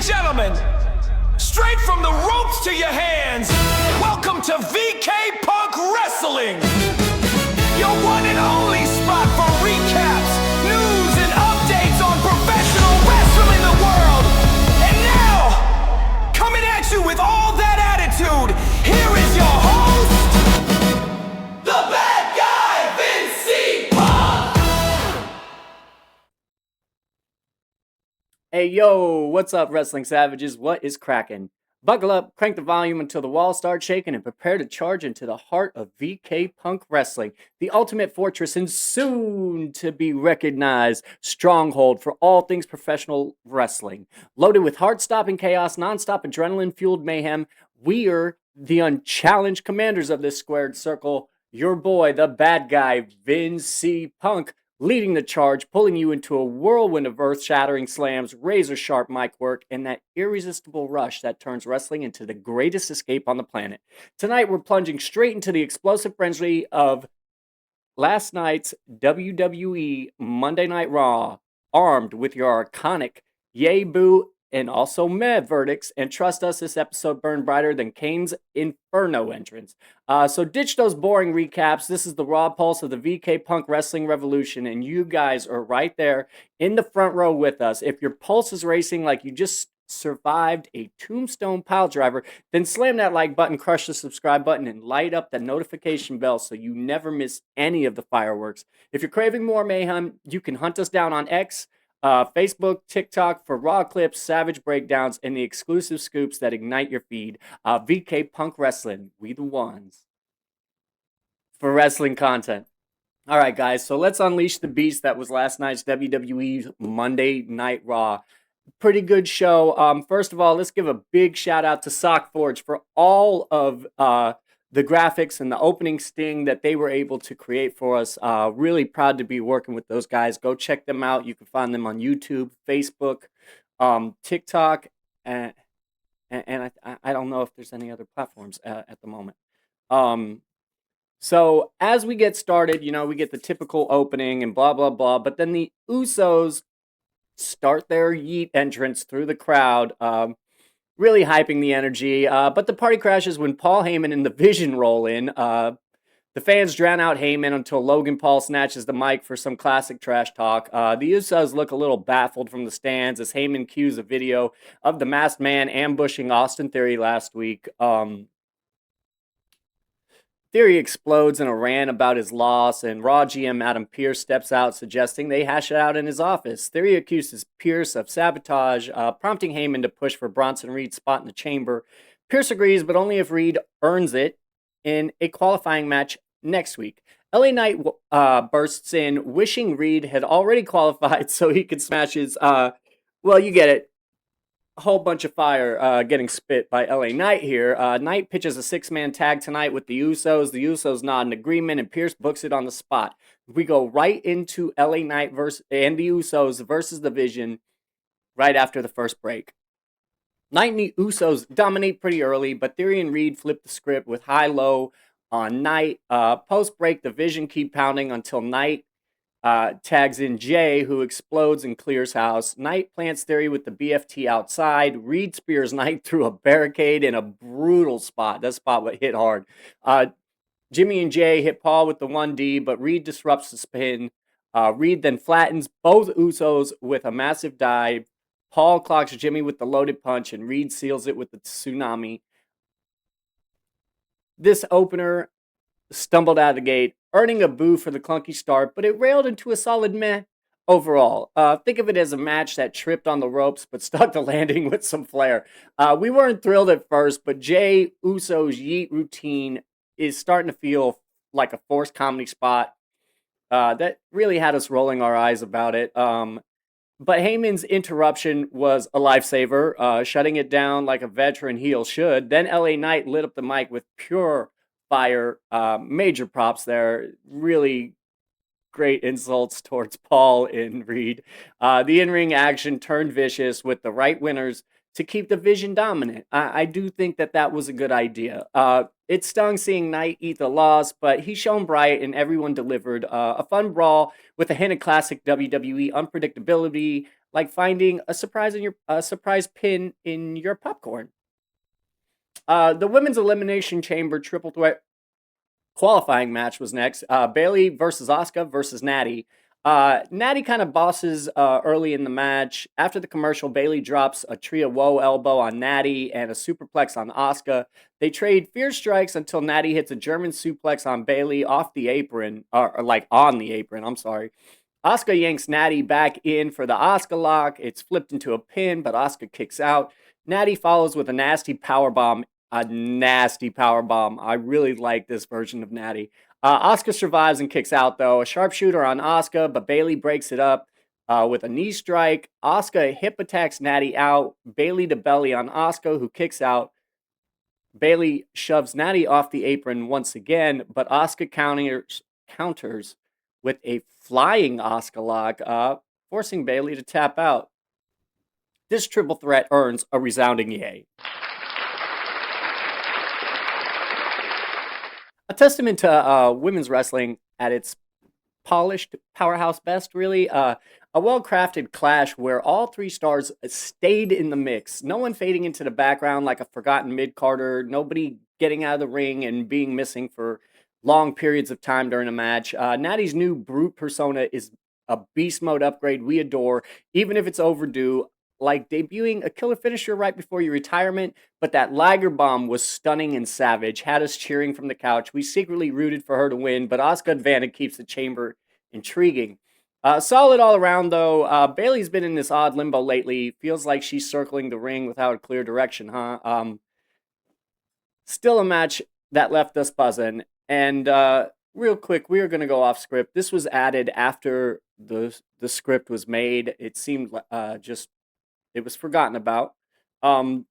gentlemen, straight from the ropes to your hands, welcome to VK Punk Wrestling, your one and only spot for recaps, news, and updates on professional wrestling in the world. And now, coming at you with all that attitude, here is your host, the BadGuy Vin C. Hey yo, what's up, wrestling savages? What is cracking? Buckle up, crank the volume until the walls start shaking, and prepare to charge into the heart of VK Punk Wrestling, the ultimate fortress and soon to be recognized stronghold for all things professional wrestling. Loaded with heart-stopping chaos, non-stop adrenaline-fueled mayhem, we are the unchallenged commanders of this squared circle. Your boy, the bad guy, Vin C. Punk, leading the charge, pulling you into a whirlwind of earth-shattering slams, razor-sharp mic work, and that irresistible rush that turns wrestling into the greatest escape on the planet. Tonight, we're plunging straight into the explosive frenzy of last night's WWE Monday Night Raw, armed with your iconic yay, boo, and also meh verdicts, and trust us, this episode burned brighter than Kane's Inferno entrance. So ditch those boring recaps. This is the raw pulse of the VK Punk Wrestling Revolution, and you guys are right there in the front row with us. If your pulse is racing like you just survived a tombstone pile driver, then slam that like button, crush the subscribe button, and light up the notification bell so you never miss any of the fireworks. If you're craving more mayhem, you can hunt us down on X, Facebook, TikTok for raw clips, savage breakdowns, and the exclusive scoops that ignite your feed. VK Punk Wrestling, we the ones for wrestling content. All right, guys, so let's unleash the beast that was last night's WWE Monday Night Raw. Pretty good show. First of all, let's give a big shout out to Sockforge for all of the graphics and the opening sting that they were able to create for us. Really proud to be working with those guys. Go check them out. You can find them on YouTube, Facebook, TikTok, and I don't know if there's any other platforms at the moment. So as we get started, we get the typical opening and blah, blah, blah. But then the Usos start their yeet entrance through the crowd, really hyping the energy. But the party crashes when Paul Heyman and the Vision roll in. The fans drown out Heyman until Logan Paul snatches the mic for some classic trash talk. The Usos look a little baffled from the stands as Heyman cues a video of the masked man ambushing Austin Theory last week. Theory explodes in a rant about his loss, and Raw GM Adam Pearce steps out, suggesting they hash it out in his office. Theory accuses Pearce of sabotage, prompting Heyman to push for Bronson Reed's spot in the chamber. Pearce agrees, but only if Reed earns it in a qualifying match next week. LA Knight bursts in, wishing Reed had already qualified so he could smash his, well, you get it, a whole bunch of fire getting spit by LA Knight here. Knight pitches a six-man tag tonight with the Usos. The Usos nod in agreement, and Pearce books it on the spot. We go right into LA Knight and the Usos versus the Vision right after the first break. Knight and the Usos dominate pretty early, but Theory and Reed flip the script with high-low on Knight. Post-break, the Vision keep pounding until Knight tags in Jay, who explodes and clears house. Knight plants Theory with the BFT outside. Reed spears Knight through a barricade in a brutal spot. That spot would hit hard. Jimmy and Jay hit Paul with the 1D, but Reed disrupts the spin. Reed then flattens both Usos with a massive dive. Paul clocks Jimmy with the loaded punch, and Reed seals it with the tsunami. This opener stumbled out of the gate, earning a boo for the clunky start, but it railed into a solid meh overall. Think of it as a match that tripped on the ropes but stuck the landing with some flair. We weren't thrilled at first, but Jay Uso's yeet routine is starting to feel like a forced comedy spot that really had us rolling our eyes about it. But Heyman's interruption was a lifesaver, shutting it down like a veteran heel should. Then LA Knight lit up the mic with pure fire. Major props there. Really great insults towards Paul and Reed. The in-ring action turned vicious with the right winners to keep the Vision dominant. I do think that was a good idea. It stung seeing Knight eat the loss, but he shone bright and everyone delivered. A fun brawl with a hint of classic WWE unpredictability, like finding a surprise pin in your popcorn. The women's elimination chamber triple threat qualifying match was next. Bailey versus Asuka versus Natty. Natty kind of bosses early in the match. After the commercial, Bailey drops a Tria Woe elbow on Natty and a superplex on Asuka. They trade fierce strikes until Natty hits a German suplex on Bailey off the apron, or like on the apron. I'm sorry. Asuka yanks Natty back in for the Asuka lock. It's flipped into a pin, but Asuka kicks out. Natty follows with a nasty power bomb. A nasty power bomb. I really like this version of Natty. Asuka survives and kicks out, though. A sharpshooter on Asuka, but Bailey breaks it up with a knee strike. Asuka hip attacks Natty out. Bailey to belly on Asuka, who kicks out. Bailey shoves Natty off the apron once again, but Asuka counters with a flying Asuka lock, forcing Bailey to tap out. This triple threat earns a resounding yay. A testament to women's wrestling at its polished powerhouse best, really. A well-crafted clash where all three stars stayed in the mix. No one fading into the background like a forgotten mid-carder. Nobody getting out of the ring and being missing for long periods of time during a match. Natty's new brute persona is a beast mode upgrade we adore, even if it's overdue. Like debuting a killer finisher right before your retirement, but that Liger bomb was stunning and savage, had us cheering from the couch. We secretly rooted for her to win, but Asuka advantage keeps the chamber intriguing. Solid all around, though. Bailey's been in this odd limbo lately. Feels like she's circling the ring without a clear direction, huh? Still a match that left us buzzing. And real quick, we are going to go off script. This was added after the script was made. It seemed it was forgotten about. I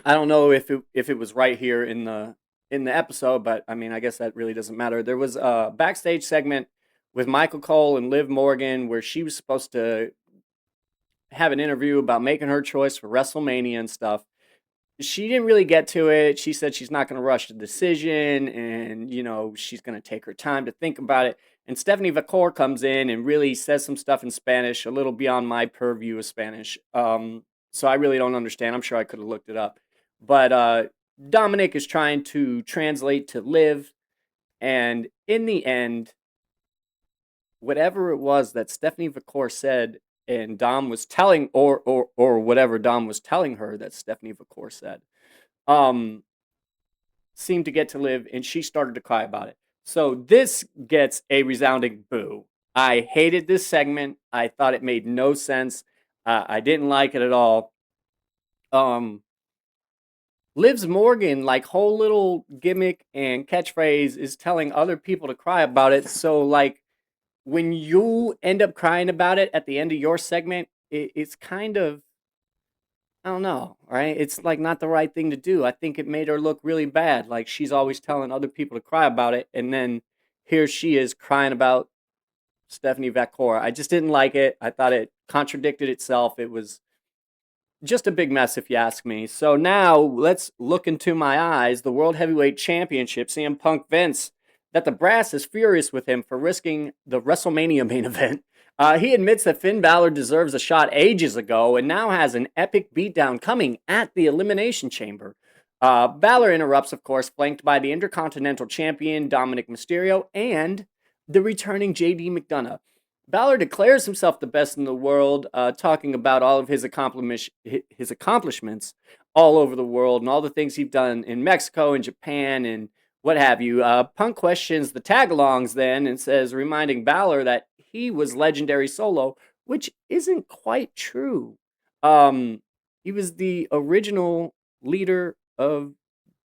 don't know if it was right here in the episode, but I mean, I guess that really doesn't matter. There was a backstage segment with Michael Cole and Liv Morgan where she was supposed to have an interview about making her choice for WrestleMania and stuff. She didn't really get to it. She said she's not going to rush the decision, and she's going to take her time to think about it. And Stephanie Vacor comes in and really says some stuff in Spanish, a little beyond my purview of Spanish. So I really don't understand. I'm sure I could have looked it up. But Dominic is trying to translate to Liv. And in the end, whatever it was that Stephanie Vacor said and Dom was telling, or whatever Dom was telling her that Stephanie Vacor said, seemed to get to Liv, and she started to cry about it. So this gets a resounding boo. I hated this segment. I thought it made no sense. I didn't like it at all. Liv's Morgan, like, whole little gimmick and catchphrase is telling other people to cry about it. So, like, when you end up crying about it at the end of your segment, it's kind of, I don't know, right? It's like not the right thing to do. I think it made her look really bad. Like she's always telling other people to cry about it. And then here she is crying about Stephanie Vacor. I just didn't like it. I thought it contradicted itself. It was just a big mess, if you ask me. So now let's look into my eyes. The World Heavyweight Championship, CM Punk Vince, that the brass is furious with him for risking the WrestleMania main event. He admits that Finn Balor deserves a shot ages ago and now has an epic beatdown coming at the Elimination Chamber. Balor interrupts, of course, flanked by the Intercontinental Champion Dominic Mysterio and the returning JD McDonough. Balor declares himself the best in the world, talking about all of his accomplishments all over the world and all the things he's done in Mexico and Japan and what have you. Punk questions the tag-alongs then and says, reminding Balor that he was legendary solo, which isn't quite true. He was the original leader of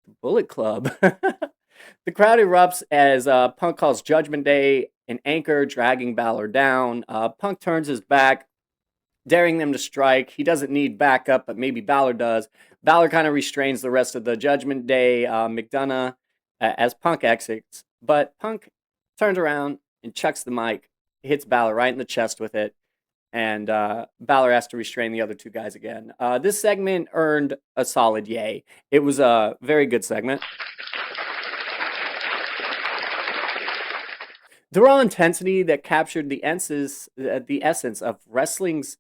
the Bullet Club. The crowd erupts as Punk calls Judgment Day an anchor, dragging Balor down. Punk turns his back, daring them to strike. He doesn't need backup, but maybe Balor does. Balor kind of restrains the rest of the Judgment Day, McDonough, as Punk exits. But Punk turns around and chucks the mic, hits Balor right in the chest with it, and Balor has to restrain the other two guys again. This segment earned a solid yay. It was a very good segment. The raw intensity that captured the essence of wrestling's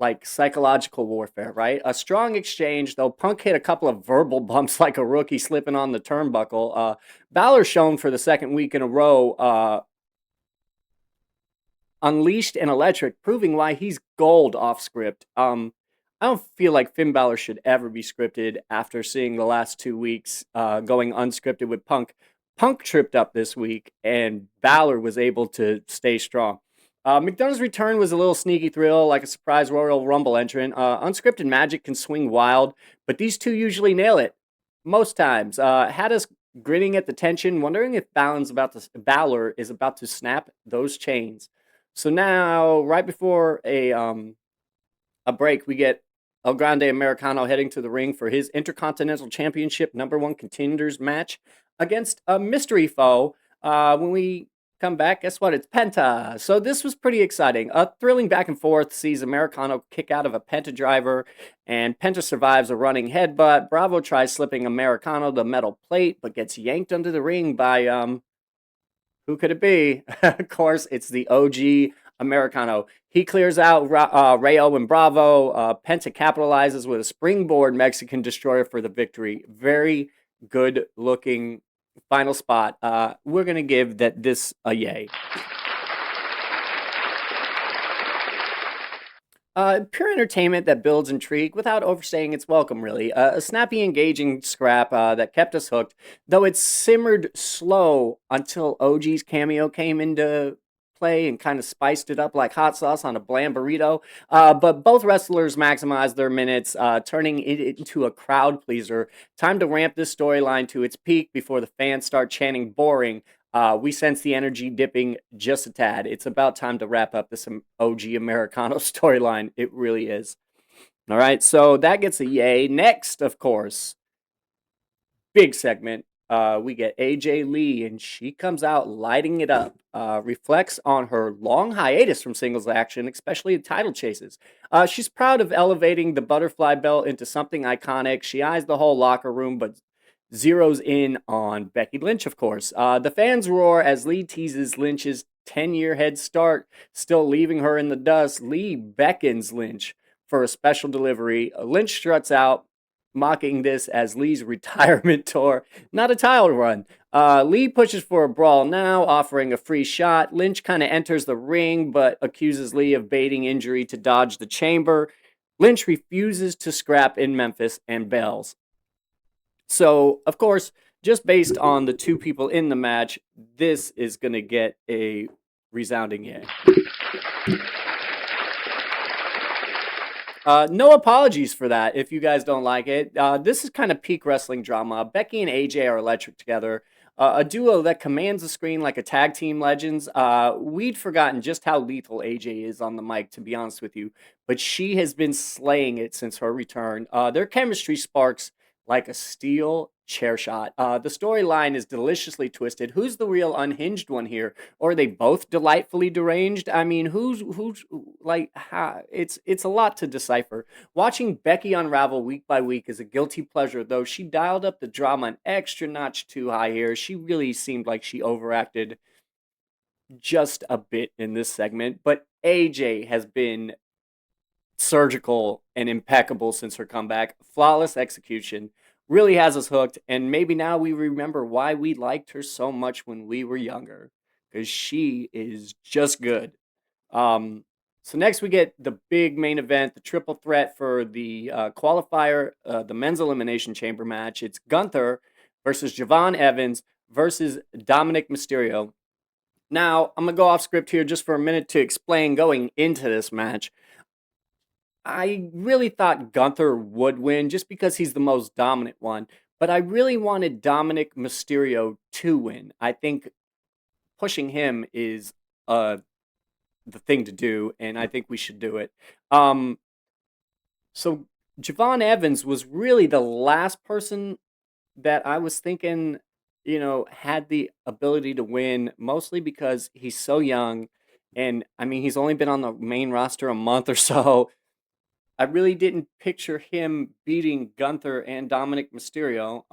like psychological warfare, right? A strong exchange, though Punk hit a couple of verbal bumps like a rookie slipping on the turnbuckle. Balor shown for the second week in a row, unleashed and electric, proving why he's gold off script. I don't feel like Finn Balor should ever be scripted after seeing the last 2 weeks going unscripted with Punk. Punk tripped up this week, and Balor was able to stay strong. McDonough's return was a little sneaky thrill, like a surprise Royal Rumble entrant. Unscripted magic can swing wild, but these two usually nail it most times. Had us grinning at the tension, wondering if Balor is about to snap those chains. So now, right before a break, we get El Grande Americano heading to the ring for his Intercontinental Championship #1 contenders match against a mystery foe. When we come back, guess what? It's Penta. So this was pretty exciting. A thrilling back and forth sees Americano kick out of a Penta driver, and Penta survives a running headbutt. Bravo tries slipping Americano the metal plate, but gets yanked under the ring by who could it be? Of course, it's the OG Americano. He clears out Rayo and Bravo. Penta capitalizes with a springboard Mexican destroyer for the victory. Very good looking final spot. We're going to give this a yay. Pure entertainment that builds intrigue without overstaying its welcome, really. A snappy, engaging scrap that kept us hooked, though it simmered slow until OG's cameo came into play and kind of spiced it up like hot sauce on a bland burrito. But both wrestlers maximized their minutes, turning it into a crowd pleaser. Time to ramp this storyline to its peak before the fans start chanting boring. We sense the energy dipping just a tad. It's about time to wrap up this OG Americano storyline. It really is. All right, so that gets a yay. Next, of course, big segment. We get AJ Lee, and she comes out lighting it up. Reflects on her long hiatus from singles action, especially title chases. She's proud of elevating the butterfly belt into something iconic. She eyes the whole locker room, but zeroes in on Becky Lynch, of course. The fans roar as Lee teases Lynch's 10-year head start, still leaving her in the dust. Lee beckons Lynch for a special delivery. Lynch struts out, mocking this as Lee's retirement tour, not a title run. Lee pushes for a brawl now, offering a free shot. Lynch kind of enters the ring, but accuses Lee of baiting injury to dodge the chamber. Lynch refuses to scrap in Memphis and bails. So, of course, just based on the two people in the match, this is going to get a resounding yay. No apologies for that if you guys don't like it. This is kind of peak wrestling drama. Becky and AJ are electric together. A duo that commands the screen like a tag team legends. We'd forgotten just how lethal AJ is on the mic, to be honest with you. But she has been slaying it since her return. Their chemistry sparks like a steel chair shot. The storyline is deliciously twisted. Who's the real unhinged one here? Or are they both delightfully deranged? I mean, who's like, it's a lot to decipher. Watching Becky unravel week by week is a guilty pleasure, though she dialed up the drama an extra notch too high here. She really seemed like she overacted just a bit in this segment, but AJ has been surgical and impeccable since her comeback. Flawless execution. Really has us hooked, and maybe now we remember why we liked her so much when we were younger, because she is just good. So next we get the big main event, the triple threat for the qualifier, the men's elimination chamber match. It's Gunther versus Javon Evans versus Dominic Mysterio. Now, I'm going to go off script here just for a minute to explain going into this match. I really thought Gunther would win just because he's the most dominant one, but I really wanted Dominic Mysterio to win. I think pushing him is the thing to do, and I think we should do it. So Javon Evans was really the last person that I was thinking, had the ability to win, mostly because he's so young, and I mean, he's only been on the main roster a month or so. I really didn't picture him beating Gunther and Dominic Mysterio.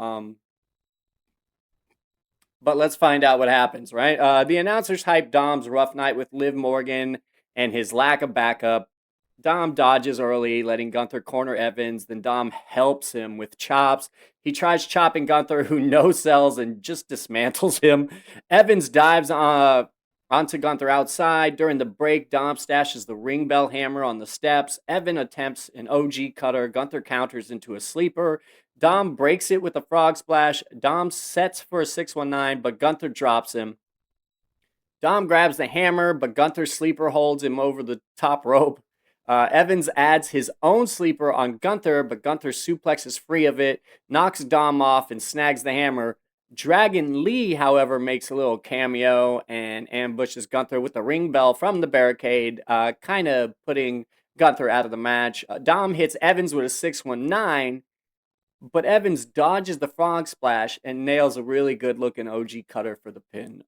But let's find out what happens, right? The announcers hyped Dom's rough night with Liv Morgan and his lack of backup. Dom dodges early, letting Gunther corner Evans. Then Dom helps him with chops. He tries chopping Gunther, who no sells and just dismantles him. Evans dives onto Gunther outside. During the break, Dom stashes the ring bell hammer on the steps. Evan attempts an OG cutter. Gunther counters into a sleeper. Dom breaks it with a frog splash. Dom sets for a 619, but Gunther drops him. Dom grabs the hammer, but Gunther sleeper holds him over the top rope. Evans adds his own sleeper on Gunther, but Gunther suplexes free of it, knocks Dom off, and snags the hammer. Dragon Lee, however, makes a little cameo and ambushes Gunther with the ring bell from the barricade, kind of putting Gunther out of the match. Dom hits Evans with a 619, but Evans dodges the frog splash and nails a really good looking OG cutter for the pin.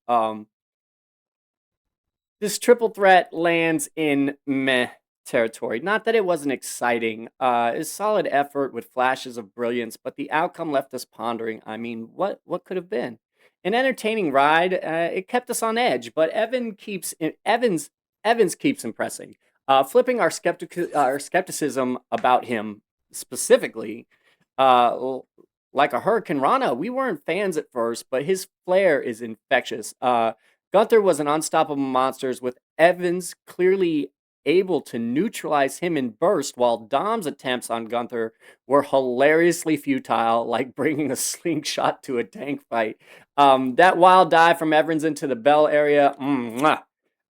This triple threat lands in meh territory. Not that it wasn't exciting. It's solid effort with flashes of brilliance, but the outcome left us pondering. I mean, what could have been? An entertaining ride. It kept us on edge, but Evans keeps impressing. Flipping our skepticism about him specifically, like a Hurricane Rana, we weren't fans at first, but his flair is infectious. Gunther was an unstoppable monster, with Evans clearly able to neutralize him in burst, while Dom's attempts on Gunther were hilariously futile, like bringing a slingshot to a tank fight. That wild dive from Evans into the bell area,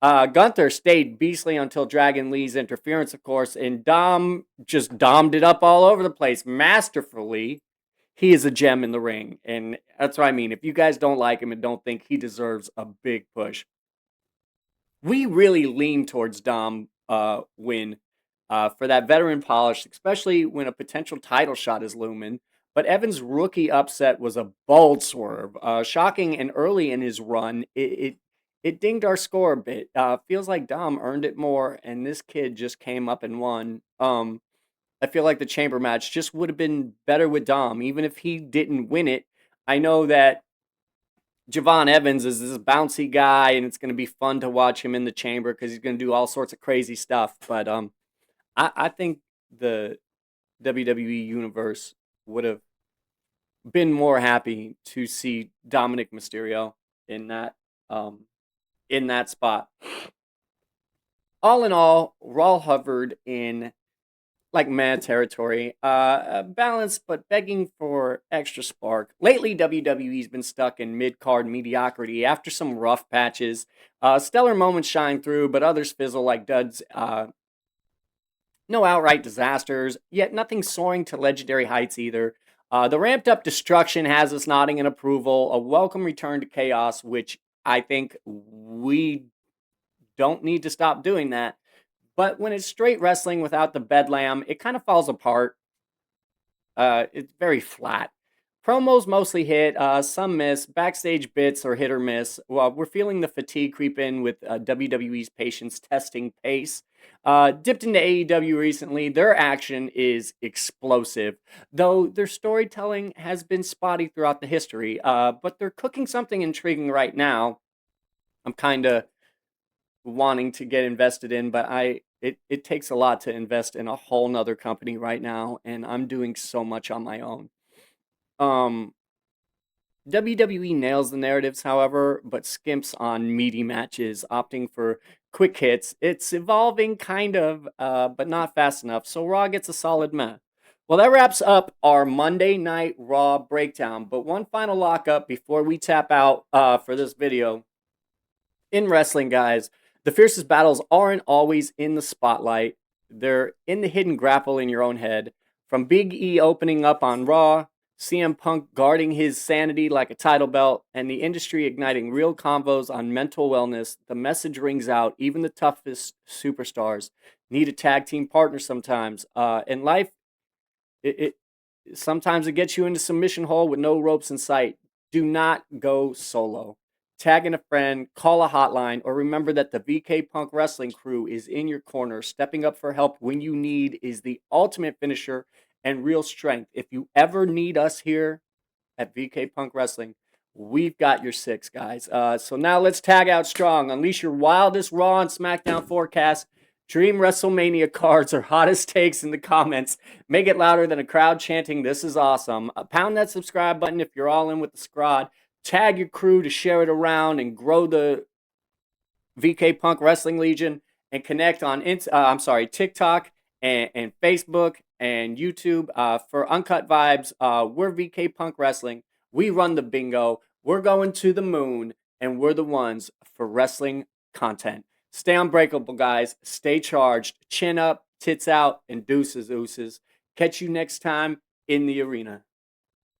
Gunther stayed beastly until Dragon Lee's interference, of course, and Dom just dommed it up all over the place masterfully. He is a gem in the ring, and that's what I mean. If you guys don't like him and don't think he deserves a big push, we really lean towards Dom win for that veteran polish, especially when a potential title shot is looming. But Evans' rookie upset was a bold swerve, shocking and early in his run. It dinged our score a bit. Feels like Dom earned it more, and this kid just came up and won. I feel like the chamber match just would have been better with Dom, even if he didn't win it. I know that Javon Evans is this bouncy guy, and it's going to be fun to watch him in the chamber because he's going to do all sorts of crazy stuff. But I think the WWE universe would have been more happy to see Dominic Mysterio in that spot. All in all, Raw hovered in like mad territory, balanced but begging for extra spark. Lately, WWE's been stuck in mid-card mediocrity after some rough patches. Stellar moments shine through, but others fizzle like duds. No outright disasters, yet nothing soaring to legendary heights either. The ramped-up destruction has us nodding in approval, a welcome return to chaos, which I think we don't need to stop doing that. But when it's straight wrestling without the bedlam, it kind of falls apart. It's very flat. Promos mostly hit, some miss. Backstage bits are hit or miss. Well, we're feeling the fatigue creep in with WWE's patience testing pace. Dipped into AEW recently. Their action is explosive, though their storytelling has been spotty throughout the history. But they're cooking something intriguing right now. I'm kind of wanting to get invested in, but it takes a lot to invest in a whole nother company right now, and I'm doing so much on my own. WWE nails the narratives, however, but skimps on meaty matches, opting for quick hits. It's evolving kind of, but not fast enough, so Raw gets a solid meh. Well, that wraps up our Monday Night Raw breakdown, but one final lockup before we tap out for this video. In wrestling, guys, the fiercest battles aren't always in the spotlight. They're in the hidden grapple in your own head. From Big E opening up on Raw, CM Punk guarding his sanity like a title belt, and the industry igniting real convos on mental wellness, the message rings out. Even the toughest superstars need a tag team partner sometimes. In life, it sometimes it gets you into submission hole with no ropes in sight. Do not go solo. Tag in a friend, call a hotline, or remember that the VK Punk Wrestling crew is in your corner. Stepping up for help when you need is the ultimate finisher and real strength. If you ever need us here at VK Punk Wrestling, we've got your six, guys. So now let's tag out strong. Unleash your wildest Raw and SmackDown forecast. Dream WrestleMania cards or hottest takes in the comments. Make it louder than a crowd chanting, "This is awesome." Pound that subscribe button if you're all in with the squad. Tag your crew to share it around and grow the VK Punk Wrestling Legion, and connect on TikTok and Facebook and YouTube for Uncut Vibes. We're VK Punk Wrestling. We run the bingo. We're going to the moon, and we're the ones for wrestling content. Stay unbreakable, guys. Stay charged. Chin up, tits out, and deuces, ooses. Catch you next time in the arena.